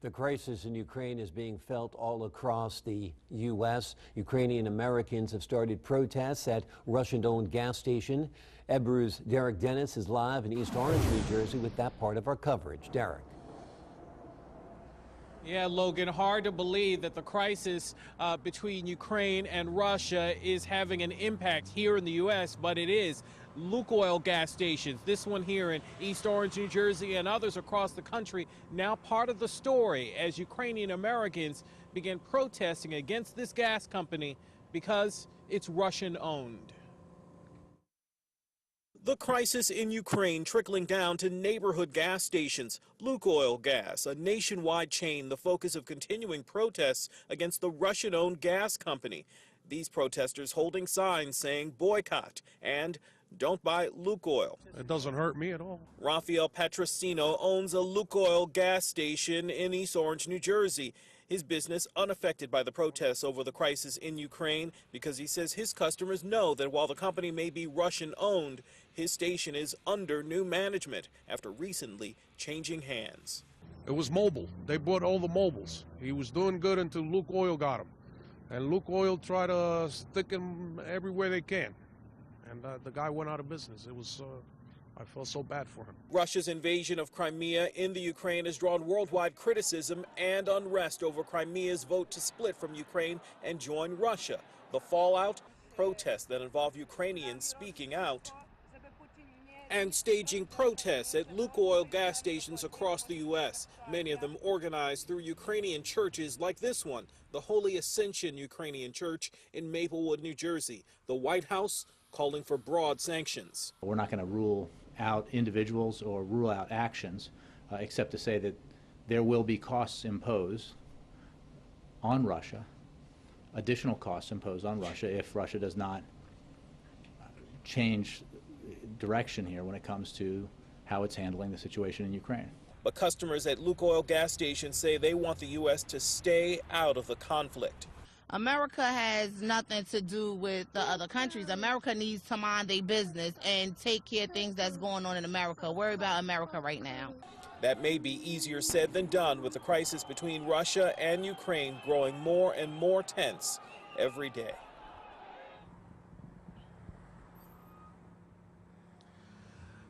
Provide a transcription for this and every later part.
The crisis in Ukraine is being felt all across the U.S. Ukrainian-Americans have started protests at Russian-owned gas station. Ebru's Derricke is live in East Orange, New Jersey with that part of our coverage. Derricke. Yeah, Logan, hard to believe that the crisis between Ukraine and Russia is having an impact here in the U.S., but it is. Lukoil gas stations, this one here in East Orange, New Jersey, and others across the country, now part of the story as Ukrainian-Americans began protesting against this gas company because it's Russian-owned. The crisis in Ukraine trickling down to neighborhood gas stations. Lukoil Gas, a nationwide chain, the focus of continuing protests against the Russian-owned gas company. These protesters holding signs saying boycott and don't buy Lukoil. It doesn't hurt me at all. Rafael Patrocino owns a Lukoil gas station in East Orange, New Jersey. His business unaffected by the protests over the crisis in Ukraine because he says his customers know that while the company may be Russian-owned, his station is under new management after recently changing hands. It was mobile. They bought all the mobiles. He was doing good until Lukoil got him. And Lukoil tried to stick him everywhere they can. And the guy went out of business. It was, I felt so bad for him. Russia's invasion of Crimea in the Ukraine has drawn worldwide criticism and unrest over Crimea's vote to split from Ukraine and join Russia. The fallout, protests that involve Ukrainians speaking out and staging protests at Lukoil gas stations across the U.S., many of them organized through Ukrainian churches like this one, the Holy Ascension Ukrainian Church in Maplewood, New Jersey. The White House calling for broad sanctions. We're not going to rule out individuals or rule out actions, except to say that there will be costs imposed on Russia, additional costs imposed on Russia if Russia does not change direction here when it comes to how it's handling the situation in Ukraine. But customers at Lukoil gas stations say they want the U.S. to stay out of the conflict. America has nothing to do with the other countries. America needs to mind their business and take care of things that's going on in America. Worry about America right now. That may be easier said than done with the crisis between Russia and Ukraine growing more and more tense every day.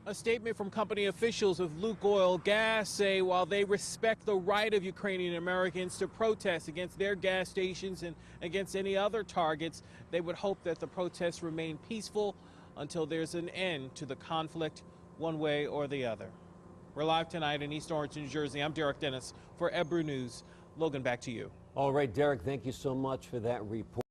A statement from company officials of Lukoil Gas say while they respect the right of Ukrainian Americans to protest against their gas stations and against any other targets, they would hope that the protests remain peaceful until there's an end to the conflict one way or the other. We're live tonight in East Orange, New Jersey. I'm Derricke for Ebru News. Logan, back to you. All right, Derricke, thank you so much for that report.